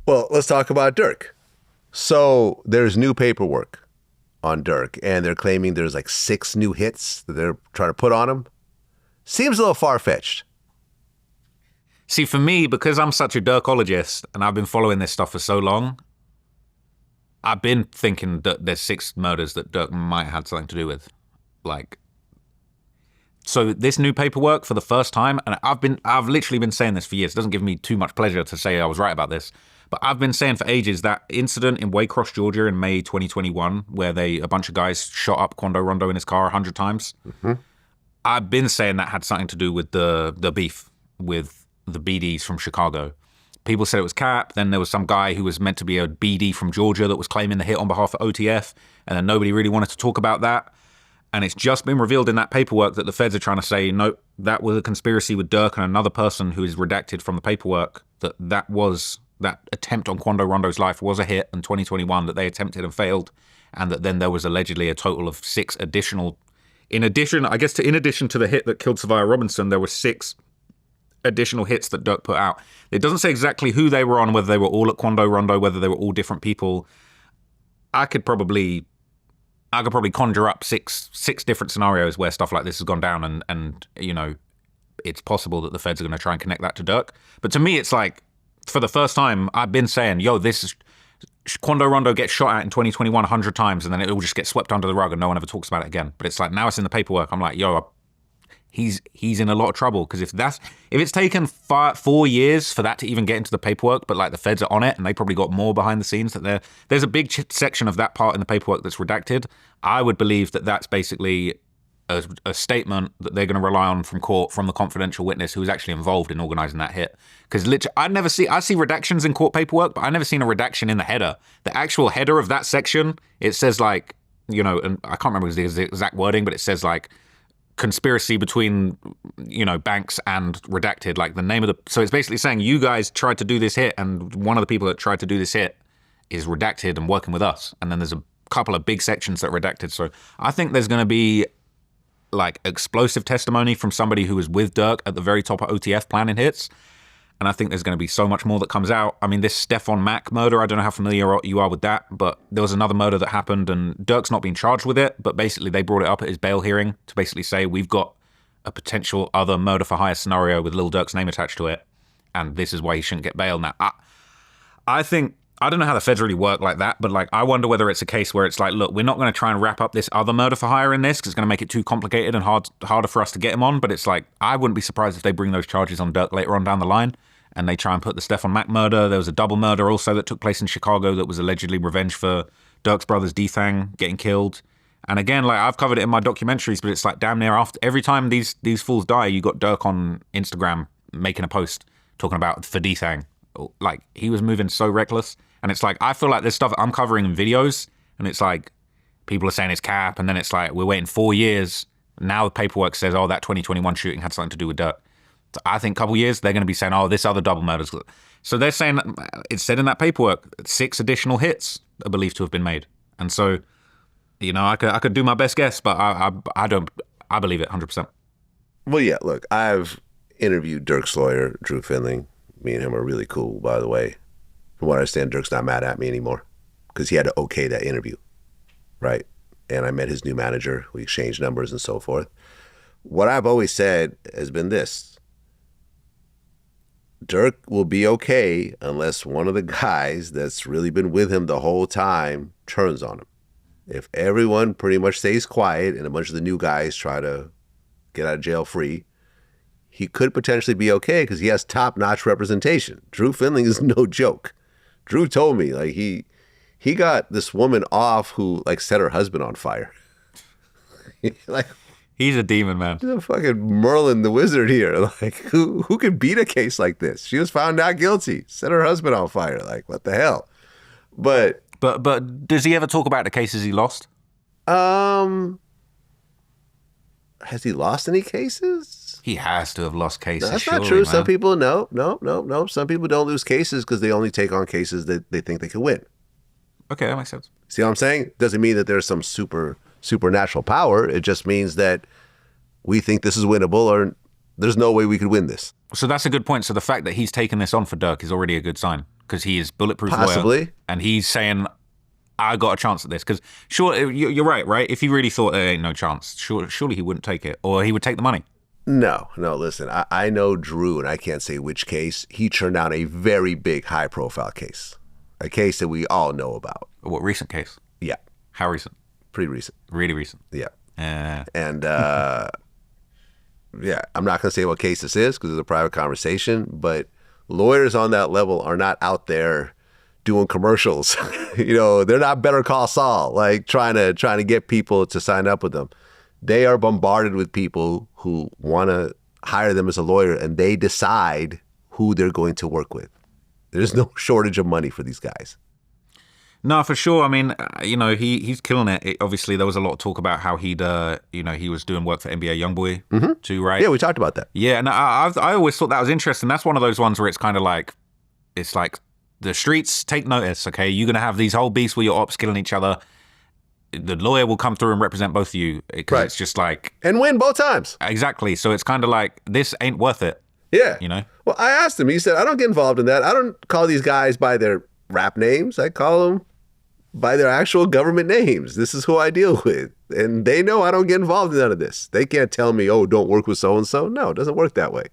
Well, let's talk about Durk. So there's new paperwork on Durk, and they're claiming there's like 6 new hits that they're trying to put on him. Seems a little far-fetched. See, for me, because I'm such a Durkologist and I've been following this stuff for so long, I've been thinking that there's 6 murders that Durk might have had something to do with. Like, so this new paperwork for the first time, and I've literally been saying this for years. It doesn't give me too much pleasure to say I was right about this, but I've been saying for ages that incident in Waycross, Georgia in May 2021, where a bunch of guys shot up Quando Rondo in his car 100 times. Mm-hmm. I've been saying that had something to do with the beef with the BDs from Chicago. People said it was Cap. Then there was some guy who was meant to be a BD from Georgia that was claiming the hit on behalf of OTF. And then nobody really wanted to talk about that. And it's just been revealed in that paperwork that the feds are trying to say, no, that was a conspiracy with Durk and another person who is redacted from the paperwork, that attempt on Quando Rondo's life was a hit in 2021 that they attempted and failed. And that then there was allegedly a total of 6 additional. In addition to the hit that killed Savia Robinson, there were 6 additional hits that Durk put out. It doesn't say exactly who they were on, whether they were all at Quando Rondo, whether they were all different people. I could probably conjure up six different scenarios where stuff like this has gone down, and you know, it's possible that the feds are going to try and connect that to Durk. But to me, it's like, for the first time, I've been saying, yo, this is Quando Rondo gets shot at in 2021 100 times, and then it all just gets swept under the rug and no one ever talks about it again. But it's like, now it's in the paperwork. I'm like, yo, he's in a lot of trouble, because if it's taken 4 years for that to even get into the paperwork, but like the feds are on it and they probably got more behind the scenes, that there's a big section of that part in the paperwork that's redacted. I would believe that that's basically a statement that they're going to rely on from court from the confidential witness who was actually involved in organizing that hit. Because literally, I see redactions in court paperwork, but I never seen a redaction in the header. The actual header of that section, it says like, you know, and I can't remember the exact wording, but it says like, conspiracy between, you know, banks and redacted, like the name of so it's basically saying you guys tried to do this hit, and one of the people that tried to do this hit is redacted and working with us. And then there's a couple of big sections that are redacted. So I think there's going to be like explosive testimony from somebody who was with Durk at the very top of OTF planning hits. And I think there's going to be so much more that comes out. I mean, this Stephon Mack murder, I don't know how familiar you are with that, but there was another murder that happened and Durk's not been charged with it, but basically they brought it up at his bail hearing to basically say, we've got a potential other murder for hire scenario with Lil Durk's name attached to it, and this is why he shouldn't get bail. Now, I think, I don't know how the feds really work like that, but like, I wonder whether it's a case where it's like, look, we're not going to try and wrap up this other murder for hire in this because it's going to make it too complicated and harder for us to get him on. But it's like, I wouldn't be surprised if they bring those charges on Durk later on down the line and they try and put the Stephon Mack murder. There was a double murder also that took place in Chicago that was allegedly revenge for Durk's brothers D-Thang getting killed. And again, like, I've covered it in my documentaries, but it's like damn near after every time these fools die, you got Durk on Instagram making a post talking about for D-Thang. Like, he was moving so reckless. And it's like, I feel like there's stuff I'm covering in videos, and it's like, people are saying it's cap, and then it's like, we're waiting 4 years. Now the paperwork says, oh, that 2021 shooting had something to do with Durk. So I think a couple years, they're going to be saying, oh, this other double murders. So they're saying, it's said in that paperwork, 6 additional hits are believed to have been made. And so, you know, I could do my best guess, but I believe it 100%. Well, yeah, look, I've interviewed Durk's lawyer, Drew Findling. Me and him are really cool, by the way. From what I understand, Durk's not mad at me anymore because he had to okay that interview, right? And I met his new manager. We exchanged numbers and so forth. What I've always said has been this. Durk will be okay unless one of the guys that's really been with him the whole time turns on him. If everyone pretty much stays quiet and a bunch of the new guys try to get out of jail free, he could potentially be okay because he has top-notch representation. Drew Findling is no joke. Drew told me, like, he got this woman off who, like, set her husband on fire. Like, he's a demon, man. He's a fucking Merlin the Wizard here. Like, who could beat a case like this? She was found not guilty. Set her husband on fire. Like, what the hell? But does he ever talk about the cases he lost? Has he lost any cases? He has to have lost cases. No, that's surely, not true. Man. Some people, no. Some people don't lose cases because they only take on cases that they think they can win. Okay, that makes sense. See what I'm saying? Doesn't mean that there's some supernatural power. It just means that we think this is winnable, or there's no way we could win this. So that's a good point. So the fact that he's taken this on for Durk is already a good sign. because he is bulletproof Possibly. lawyer, and he's saying, I got a chance at this. Because sure, you're right? If he really thought there ain't no chance, surely he wouldn't take it, or he would take the money. No, listen, I know Drew, and I can't say which case. He turned down a very big, high-profile case, a case that we all know about. What, recent case? Yeah. How recent? Pretty recent. Really recent? Yeah. And, yeah, I'm not going to say what case this is because it's a private conversation, but lawyers on that level are not out there doing commercials. They're not Better Call Saul, like trying to get people to sign up with them. They are bombarded with people who want to hire them as a lawyer, and they decide who they're going to work with. There's no shortage of money for these guys. No, for sure. I mean, he's killing it. Obviously, there was a lot of talk about how he was doing work for NBA YoungBoy too, right? Yeah, we talked about that. Yeah, and I always thought that was interesting. That's one of those ones where it's kind of like, it's like the streets take notice, okay? You're going to have these whole beasts where you're ops killing each other. The lawyer will come through and represent both of you. Right. It's just like... And win both times. Exactly. So it's kind of like, this ain't worth it. Yeah. Well, I asked him. He said, I don't get involved in that. I don't call these guys by their rap names. I call them by their actual government names. This is who I deal with. And they know I don't get involved in none of this. They can't tell me, oh, don't work with so-and-so. No, it doesn't work that way.